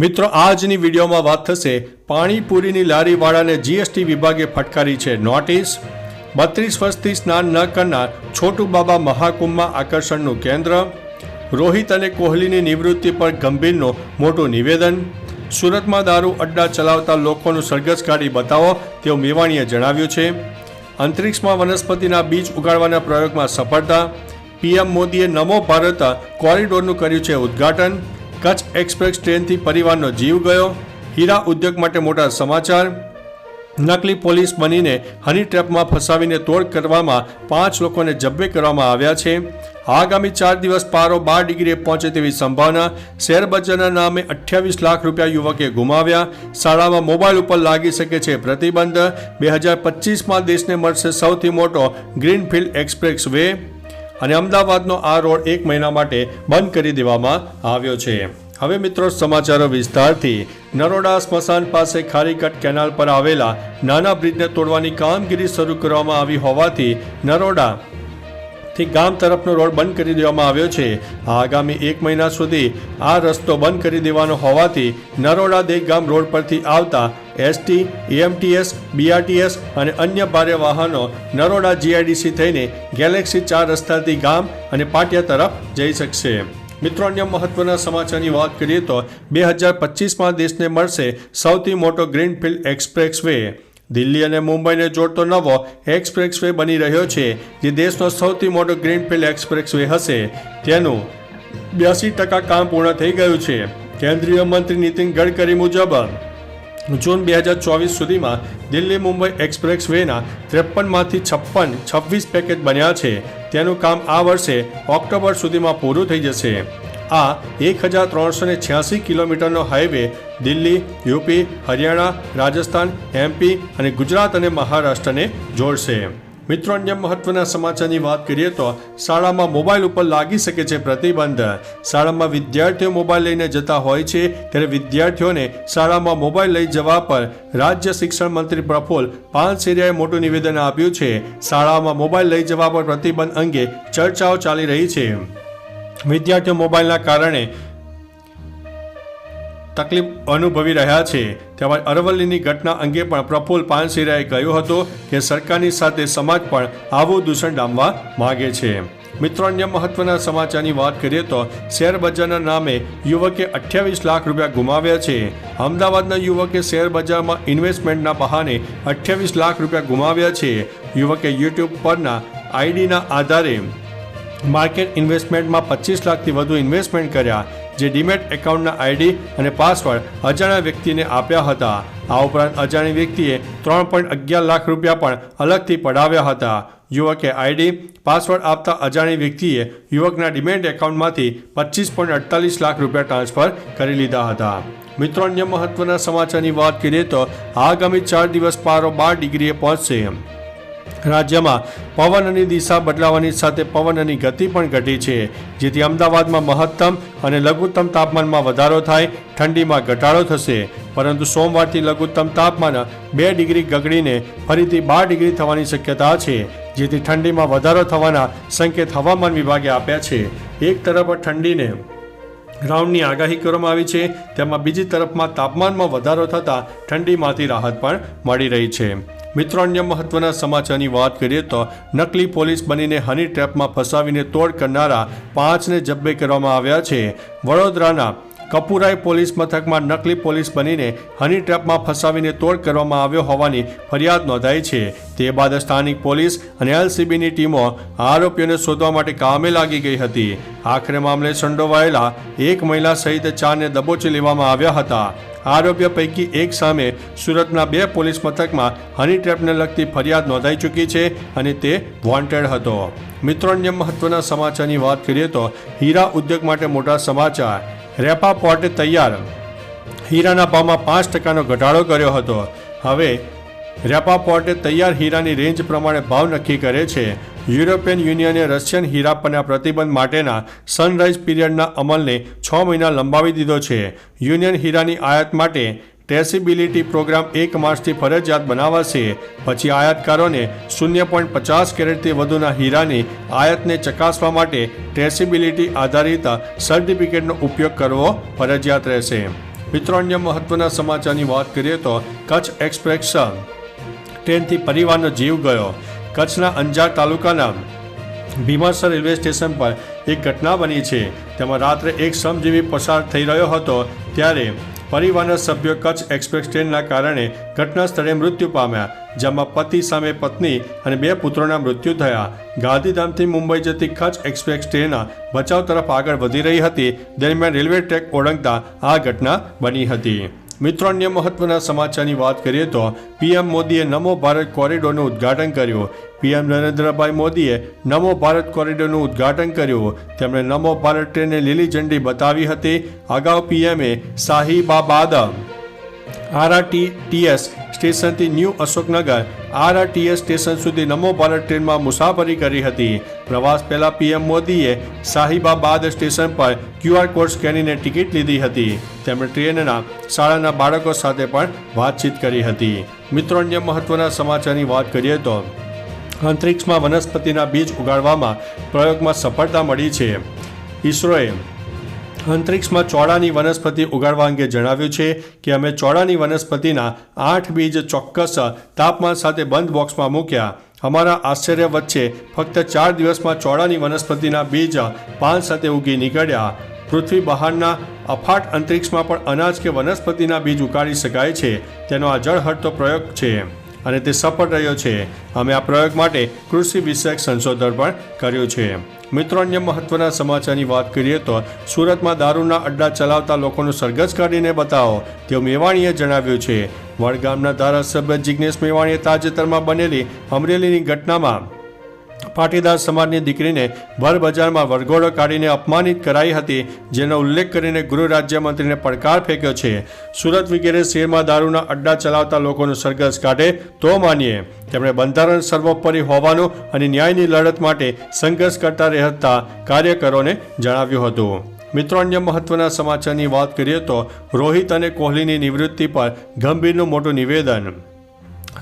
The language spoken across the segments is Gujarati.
મિત્રો આજની વિડીયોમાં વાત થશે પાણીપુરીની લારીવાળાને જીએસટી વિભાગે ફટકારી છે નોટિસ। 32 વર્ષથી સ્નાન ન કરનાર છોટુ બાબા મહાકુંભમાં આકર્ષણનું કેન્દ્ર। રોહિત અને કોહલીની નિવૃત્તિ પર ગંભીરનું મોટું નિવેદન। સુરતમાં દારૂ અડ્ડા ચલાવતા લોકોનું સરઘસ કાઢી બતાવો તેવું મેવાણીએ જણાવ્યું છે। અંતરિક્ષમાં વનસ્પતિના બીજ ઉગાડવાના પ્રયોગમાં સફળતા। પીએમ મોદીએ નમો ભારત કોરિડોરનું કર્યું છે ઉદ્ઘાટન। કચ્છ એક્સપ્રેસ ટ્રેનથી પરિવારનો જીવ ગયો। હીરા ઉદ્યોગ માટે મોટા સમાચાર। નકલી પોલીસ બનીને હની ટ્રેપમાં ફસાવીને તોડ કરવામાં 5 લોકોને જબ્બે કરવામાં આવ્યા છે। આગામી 4 દિવસ પારો 12 ડિગ્રીએ પહોંચે તેવી સંભાવના। શેરબજારના નામે 28 લાખ રૂપિયા યુવકે ગુમાવ્યા। શાળામાં મોબાઈલ ઉપર લાગી શકે છે પ્રતિબંધ। 2025માં દેશને મળશે સૌથી મોટો ગ્રીનફિલ્ડ એક્સપ્રેસ વે। અને અમદાવાદનો આ રોડ 1 મહિના માટે બંધ કરી દેવામાં આવ્યો છે। હવે મિત્રો સમાચારો વિસ્તારથી। નરોડા સ્મશાન પાસે ખારીકટ કેનાલ પર આવેલા નાના બ્રિજને તોડવાની કામગીરી શરૂ કરવામાં આવી હોવાથી નરોડાથી ગામ તરફનો રોડ બંધ કરી દેવામાં આવ્યો છે। આગામી 1 મહિના સુધી આ રસ્તો બંધ કરી દેવાનો હોવાથી નરોડા દેગામ રોડ પરથી આવતા એસટી, એએમટીએસ, બીઆરટીએસ અને અન્ય ભારે વાહનો નરોડા જીઆઈડીસી થઈને ગેલેક્સી 4 રસ્તાથી ગામ અને પાટિયા તરફ જઈ શકશે। મિત્રો અન્ય મહત્વના સમાચારની વાત કરીએ તો 2025માં દેશને મળશે સૌથી મોટો ગ્રીનફિલ્ડ એક્સપ્રેસ વે। દિલ્હી અને મુંબઈને જોડતો નવો એક્સપ્રેસ વે બની રહ્યો છે, જે દેશનો સૌથી મોટો ગ્રીનફિલ્ડ એક્સપ્રેસ વે હશે। તેનું 82% કામ પૂર્ણ થઈ ગયું છે। કેન્દ્રીય મંત્રી નીતિન ગડકરી મુજબ જૂન 2024 સુધીમાં દિલ્હી મુંબઈ એક્સપ્રેસ વેના 53માંથી 26 પેકેજ બન્યા છે। તેનું કામ આ વર્ષે ઓક્ટોબર સુધીમાં પૂરું થઈ જશે। આ 1386 કિલોમીટરનો highway Delhi, UP, Haryana, Rajasthan, MP અને ગુજરાત અને મહારાષ્ટ્રને જોડશે। મિત્રો અન્ય મહત્વના સમાચારની વાત કરીએ તો શાળામાં મોબાઈલ ઉપર લાગી શકે છે પ્રતિબંધ। શાળામાં વિદ્યાર્થીઓ મોબાઈલ લઈને જતા હોય છે, ત્યારે વિદ્યાર્થીઓને શાળામાં મોબાઈલ લઈ જવા પર રાજ્ય શિક્ષણ મંત્રી પ્રફુલ્લ પાનસેરિયાએ મોટું નિવેદન આપ્યું છે। શાળામાં મોબાઈલ લઈ જવા પર પ્રતિબંધ અંગે ચર્ચાઓ ચાલી રહી છે। વિદ્યાર્થીઓ મોબાઈલના કારણે તકલીફ અનુભવી રહ્યા છે। તેમજ અરવલ્લીની ઘટના અંગે પણ પ્રફુલ્લ પાનસેરિયાએ કહ્યું હતું કે સરકારની સાથે સમાજ પણ આવું દૂષણ ડામવા માગે છે। મિત્રો અન્ય મહત્વના સમાચારની વાત કરીએ તો શેરબજારના નામે યુવકે 28 લાખ રૂપિયા ગુમાવ્યા છે। અમદાવાદના યુવકે શેરબજારમાં ઇન્વેસ્ટમેન્ટના બહાને 28 લાખ રૂપિયા ગુમાવ્યા છે। યુવકે યુટ્યુબ પરના આઈડીના આધારે માર્કેટ ઇન્વેસ્ટમેન્ટમાં 25 લાખથી વધુ ઇન્વેસ્ટમેન્ટ કર્યા, જે ડીમેટ એકાઉન્ટના આઈડી અને પાસવર્ડ અજાણ્યા વ્યક્તિને આપ્યા હતા। આ ઉપરાંત અજાણી વ્યક્તિએ 3.11 લાખ રૂપિયા પણ અલગથી પડાવ્યા હતા। યુવકે આઈડી પાસવર્ડ આપતા અજાણી વ્યક્તિએ યુવકના ડીમેટ એકાઉન્ટમાંથી 25.48 લાખ રૂપિયા ટ્રાન્સફર કરી લીધા હતા। મિત્રો અન્ય મહત્વના સમાચારની વાત કરીએ તો આગામી 4 દિવસ પારો 12 ડિગ્રીએ પહોંચશે। રાજ્યમાં પવનની દિશા બદલાવાની સાથે પવનની ગતિ પણ ઘટી છે, જેથી અમદાવાદમાં મહત્તમ અને લઘુત્તમ તાપમાનમાં વધારો થાય, ઠંડીમાં ઘટાડો થશે। પરંતુ સોમવારથી લઘુત્તમ તાપમાન 2 ડિગ્રી ગગડીને ફરીથી 12 ડિગ્રી થવાની શક્યતા છે, જેથી ઠંડીમાં વધારો થવાના સંકેત હવામાન વિભાગે આપ્યા છે। એક તરફ ઠંડીને રાઉન્ડની આગાહી કરવામાં આવી છે, તેમાં બીજી તરફમાં તાપમાનમાં વધારો થતાં ઠંડીમાંથી રાહત પણ મળી રહી છે। મિત્રો અન્ય મહત્વના સમાચારની વાત કરીએ તો નકલી પોલીસ બનીને હની ટ્રેપમાં ફસાવીને તોડ કરનારા 5ને જબ્બે કરવામાં આવ્યા છે। વડોદરાના કપુરાઈ પોલીસ મથકમાં નકલી પોલીસ બનીને હની ટ્રેપમાં ફસાવીને તોડ કરવામાં આવ્યો હોવાની ફરિયાદ નોંધાઈ છે। તે બાદ સ્થાનિક પોલીસ અને એલસીબીની ટીમો આરોપીઓને શોધવા માટે કામે લાગી ગઈ હતી। આખરે મામલે સંડોવાયેલા એક મહિલા સહિત 4ને દબોચી લેવામાં આવ્યા હતા। આરોપીઓ પૈકી એક સામે સુરતના 2 પોલીસ મથકમાં હની ટ્રેપને લગતી ફરિયાદ નોંધાઈ ચૂકી છે અને તે વોન્ટેડ હતો। મિત્રો અન્ય મહત્વના સમાચારની વાત કરીએ તો હીરા ઉદ્યોગ માટે મોટા સમાચાર। રેપા પોર્ટે તૈયાર હીરાના ભાવમાં 5%નો ઘટાડો કર્યો હતો। હવે રેપા પોર્ટે તૈયાર હીરાની રેન્જ પ્રમાણે ભાવ નક્કી કરે છે। યુરોપિયન યુનિયને રશિયન હીરા પરના પ્રતિબંધ માટેના સનરાઇઝ પીરિયડના અમલને 6 મહિના લંબાવી દીધો છે। યુનિયન હીરાની આયાત માટે ટ્રેસિબિલિટી પ્રોગ્રામ 1 માર્ચથી ફરજિયાત બનાવાશે। પછી આયાતકારોને 0.50 કેરેટથી વધુના હીરાની આયાતને ચકાસવા માટે ટ્રેસિબિલિટી આધારિત સર્ટિફિકેટનો ઉપયોગ કરવો ફરજિયાત રહેશે। મિત્રો અન્ય મહત્વના સમાચારની વાત કરીએ તો કચ્છ એક્સપ્રેસ ટ્રેનથી પરિવારનો જીવ ગયો. કચ્છના અંજાર તાલુકાના ભીમાસર રેલવે સ્ટેશન પર એક ઘટના બની છે. તેમાં રાત્રે એક શ્રમજીવી પસાર થઈ રહ્યો હતો ત્યારે પરિવારના સભ્યો કચ્છ એક્સપ્રેસ ટ્રેનના કારણે ઘટના સ્થળે મૃત્યુ પામ્યા, જેમાં પતિ સામે પત્ની અને 2 પુત્રોના મૃત્યુ થયા. ગાંધીધામથી મુંબઈ જતી કચ્છ એક્સપ્રેસ ટ્રેન ભચાઉ તરફ આગળ વધી રહી હતી. દરમિયાન રેલવે ટ્રેક ઓળંગતા આ ઘટના બની હતી. મિત્રો અન્ય મહત્વના સમાચારની વાત કરીએ તો પીએમ મોદીએ નમો ભારત કોરિડોરનું ઉદ્ઘાટન કર્યું. પીએમ નરેન્દ્રભાઈ મોદીએ નમો ભારત કોરિડોરનું ઉદ્ઘાટન કર્યું. તેમણે નમો ભારત ટ્રેનને લીલી ઝંડી બતાવી હતી. અગાઉ પીએમએ સાહિબાબાદ RRTS સ્ટેશનથી ન્યૂ અશોકનગર RRTS સ્ટેશન સુધી નમો ભારત ટ્રેનમાં મુસાફરી કરી હતી. પ્રવાસ પહેલા પીએમ મોદીએ સાહિબાબાદ સ્ટેશન પર QR કોડ સ્કેનીને ટિકિટ લીધી હતી. તેમણે ટ્રેનના શાળાના બાળકો સાથે પણ વાતચીત કરી હતી. મિત્રો અન્ય મહત્વના સમાચારની વાત કરીએ તો અંતરિક્ષમાં વનસ્પતિના બીજ ઉગાડવામાં પ્રયોગમાં સફળતા મળી છે. ઇસરોએ અંતરિક્ષમાં ચોળાની વનસ્પતિ ઉગાડવા અંગે જણાવ્યું છે કે અમે ચોળાની વનસ્પતિના 8 બીજ ચોક્કસ તાપમાન સાથે બંધ બોક્સમાં મૂક્યા. અમારા આશ્ચર્ય વચ્ચે ફક્ત 4 દિવસમાં ચોળાની વનસ્પતિના બીજ પાન સાથે ઉગી નીકળ્યા. પૃથ્વી બહારના અફાટ અંતરિક્ષમાં પણ અનાજ કે વનસ્પતિના બીજ ઉગાડી શકાય છે. તેનો આ ઝળહળતો પ્રયોગ છે અને તે સફળ રહ્યો છે. અમે આ પ્રયોગ માટે કૃષિ વિષયક સંશોધન પણ કર્યું છે. મિત્રો અન્ય મહત્વના સમાચારની વાત કરીએ તો સુરતમાં દારૂના અડ્ડા ચલાવતા લોકોનું સરઘસ કાઢીને બતાવો તેવું મેવાણીએ જણાવ્યું છે. વડગામના ધારાસભ્ય જિગ્નેશ મેવાણીએ તાજેતરમાં બનેલી અમરેલીની ઘટનામાં પાટીદાર સમાજની દીકરીને ભર બજારમાં વરઘોડો કાઢીને અપમાનિત કરાઈ હતી, જેનો ઉલ્લેખ કરીને ગૃહ રાજ્યમંત્રીને પડકાર ફેંક્યો છે. સુરત વગેરે શહેરમાં દારૂના અડ્ડા ચલાવતા લોકોનું સરઘસ કાઢે તો માનીએ. તેમણે બંધારણ સર્વોપરી હોવાનું અને ન્યાયની લડત માટે સંઘર્ષ કરતા રહેતા કાર્યકરોને જણાવ્યું હતું. મિત્રો અન્ય મહત્વના સમાચારની વાત કરીએ તો રોહિત અને કોહલીની નિવૃત્તિ પર ગંભીરનું મોટું નિવેદન.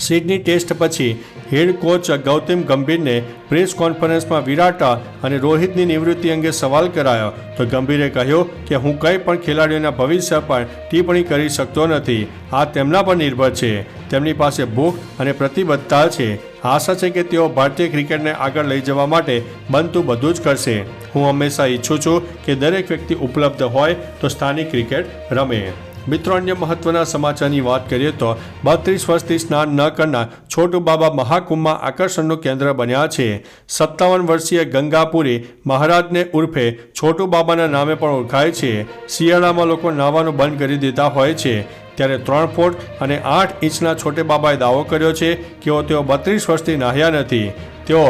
સિડની ટેસ્ટ પછી હેડ કોચ ગૌતમ ગંભીરને પ્રેસ કોન્ફરન્સમાં વિરાટ અને રોહિતની નિવૃત્તિ અંગે સવાલ કરાયો તો ગંભીરે કહ્યું કે હું કંઈ પણ ખેલાડીઓના ભવિષ્ય પર ટિપ્પણી કરી શકતો નથી. આ તેમના પર નિર્ભર છે. તેમની પાસે ભૂખ અને પ્રતિબદ્ધતા છે. આશા છે કે તેઓ ભારતીય ક્રિકેટને આગળ લઈ જવા માટે બનતું બધું જ કરશે. હું હંમેશા ઈચ્છું છું કે દરેક વ્યક્તિ ઉપલબ્ધ હોય તો સ્થાનિક ક્રિકેટ રમે. મિત્રો અન્ય મહત્વના સમાચારની વાત કરીએ તો 32 વર્ષથી સ્નાન ન કરનાર છોટુ બાબા મહાકુંભમાં આકર્ષણનું કેન્દ્ર બન્યા છે. 57 વર્ષીય ગંગાપુરી મહારાજને ઉર્ફે છોટુ બાબાના નામે પણ ઓળખાય છે. શિયાળામાં લોકો નાહવાનું બંધ કરી દેતા હોય છે ત્યારે 3 ફૂટ અને 8 ઇંચના છોટે બાબાએ દાવો કર્યો છે કે તેઓ 32 વર્ષથી નાહ્યા નથી. તેઓ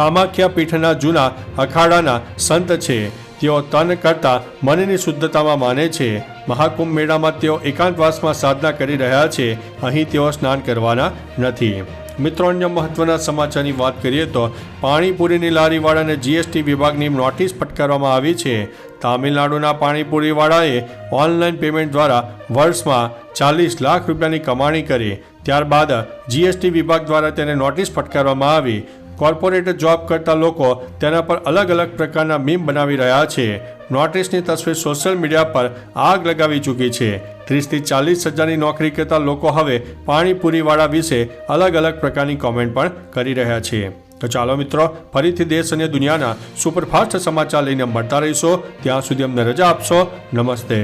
કામાખ્યા પીઠના જૂના અખાડાના સંત છે. તેઓ તન કરતાં મનની શુદ્ધતામાં માને છે. મહાકુંભ મેળામાં તેઓ એકાંતવાસમાં સાધના કરી રહ્યા છે. અહીં તેઓ સ્નાન કરવાના નથી. મિત્રો અન્ય મહત્વના સમાચારની વાત કરીએ તો પાણીપુરીની લારીવાળાને GST વિભાગની નોટિસ ફટકારવામાં આવી છે. તામિલનાડુના પાણીપુરીવાળાએ ઓનલાઈન પેમેન્ટ દ્વારા વર્ષમાં 40 લાખ રૂપિયાની કમાણી કરી. ત્યારબાદ GST વિભાગ દ્વારા તેને નોટિસ ફટકારવામાં આવી. કોર્પોરેટ જોબ કરતા લોકો તેના પર અલગ અલગ પ્રકારના મીમ બનાવી રહ્યા છે. નોટિસની તસવીર સોશિયલ મીડિયા પર આગ લગાવી ચૂકી છે. 30 થી 40 હજારની નોકરી કરતા લોકો હવે પાણીપુરીવાળા વિશે અલગ અલગ પ્રકારની કોમેન્ટ પણ કરી રહ્યા છે. તો ચાલો મિત્રો, ફરીથી દેશ અને દુનિયાના સુપરફાસ્ટ સમાચાર લઈને મળતા રહીશો. ત્યાં સુધી અમને રજા આપશો. નમસ્તે.